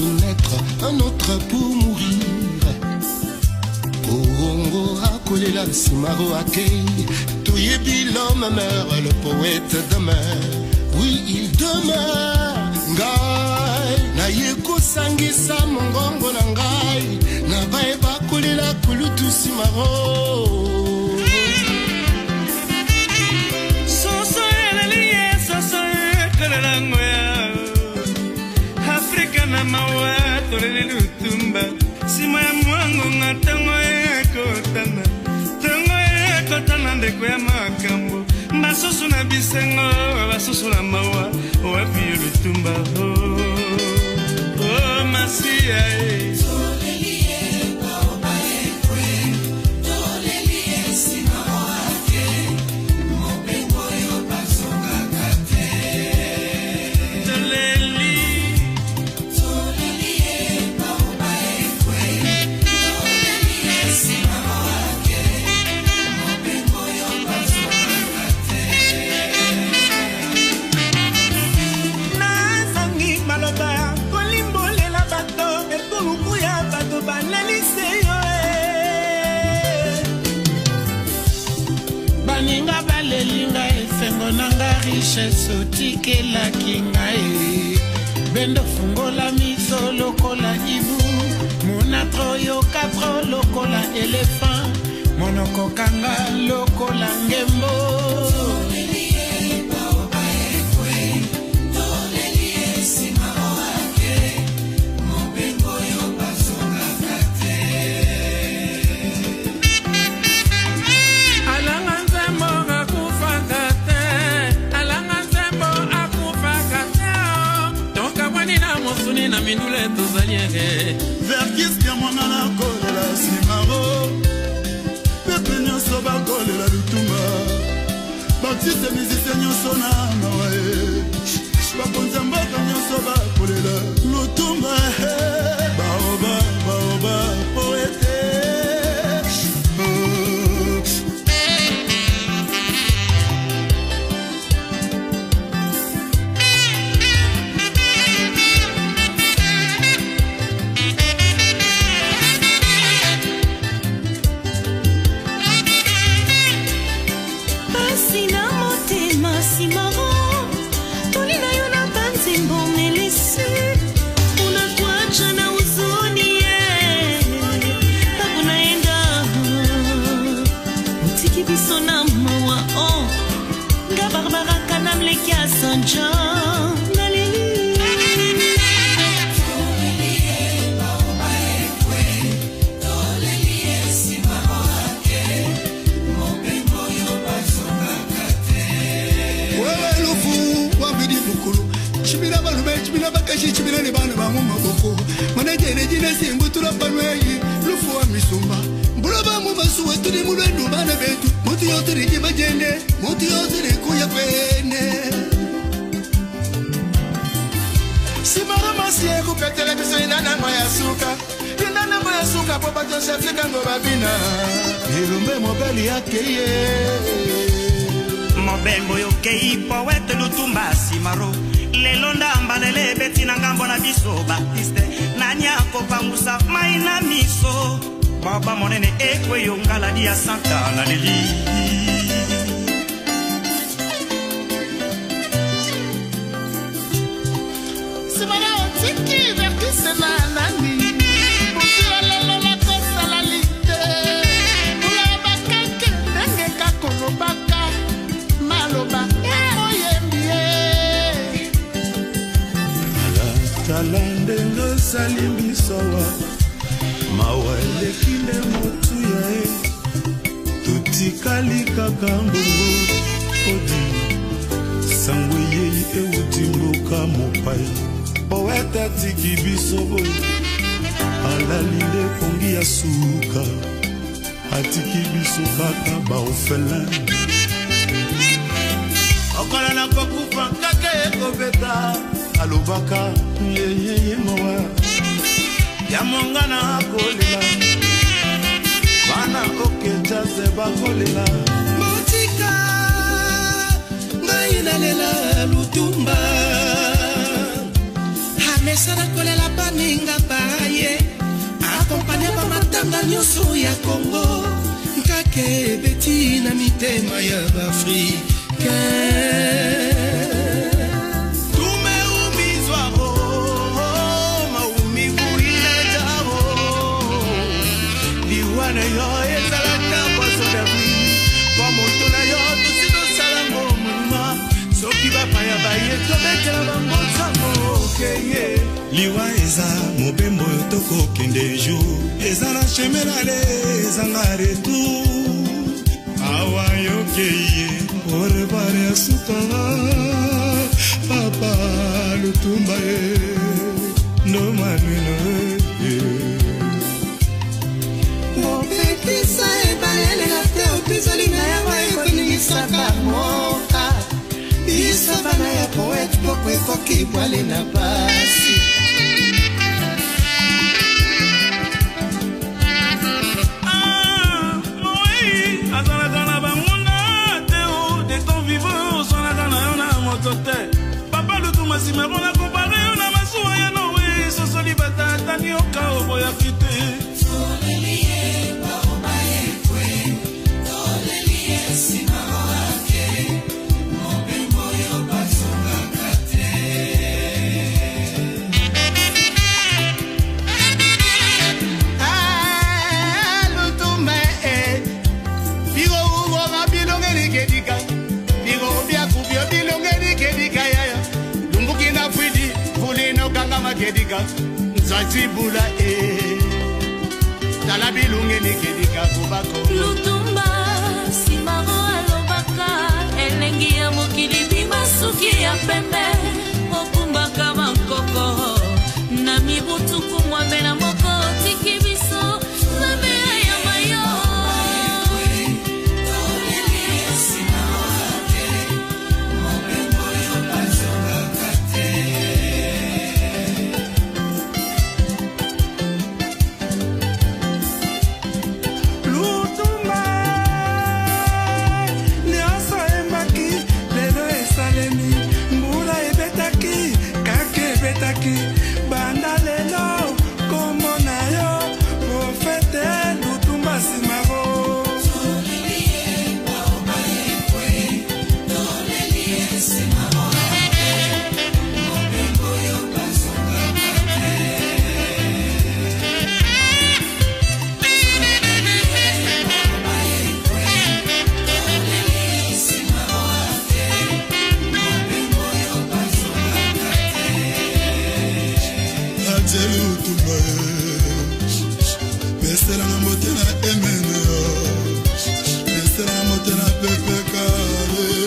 pour naître, un autre pour mourir. Congo a collé la Simaro Akei. Touyebi l'homme meurt, le poète demeure. Oui, il demeure. Ngai na yeko sangisa mongongo na ngai. Na baeba collé la kulutu Simaro. Afrika na mawa tolele lutumba sima ya mwangu ngatango ekotana tango ekotana ndeko ya makambo basusu na bisengo basusu na mawa wapi lutumba oh masia Sotike la kingae bendo fungola miso lokola ibu mona troyo katro lokola elephant monoko kanga lokola ngembo. Verkis kia mwana na kolela Simaro pepe nyonso bakolela lutumba baartiste musicien nyonso na mawae bakonzi ya mboka nyonso bakolela lutumba baoba baoba poete Mobembo yo kei poète lutumba Simaro lelonda mbalele beti na ngambo na biso Baptiste nanya kopangusa maina miso baba monene ekwe yo ngaladi ya Santa na leli Simaro tiki verkis na nani Talandenga salimbi sawa mawa lekinde motu yae tutikali kaka mbongo odi sangwe yei eutimboka mopai poeta tiki bisobo alalinde pongi ya suka atiki biso kaka baofelin okola na kokufa kaka ekobeta alobaka yeye mawa ya mongana akolela bana okeja se bakolela motika ngai nalela lutumba mesana kolela baninga baye akompanya bamatanga nyonso ya Kongo nkake beti na mitema ya Afrika tumeumizwa maumivu inajao liwana yo ezalaka kwasodavi kwa moto na yo tusidosalango muma soki bapaya baye tobetela bangozango okeye liwa eza mobembo tokokende jour eza na chemelale ezanga retu awa yokeye orebare asukanga papa lutumba ye no manuino opekisa ebayelela te opizolinga yawa ekoningisaka moka isabana ya poete poko ekoki bwale na pasi papa Lutuma simero na kompare yo na masuwa ya nowe sosoli batata ni okaobo ya kite tolelie baoba yekwe tolelie simero ake mobembo yo basonga kate Lutuma bigo ugo mabilonge likedika bigo biakubio bilonge kedikaya lumbukina fwidi bulino kanga makedika nzatibula tala bilunge ni kedika kubako Lutumba simaro alobaka elengi ya mokili bimasuki ya pembe okumbaka bankoko na mibutuku mwambe na moko tiki biso zamea ya mayo banda lelo komo na yo profete Lutumba simaro tolelie baoba yekwe tolelie simaro mobembo yo basonga Lutumba pesera na motena emene pesera na motena pepe kare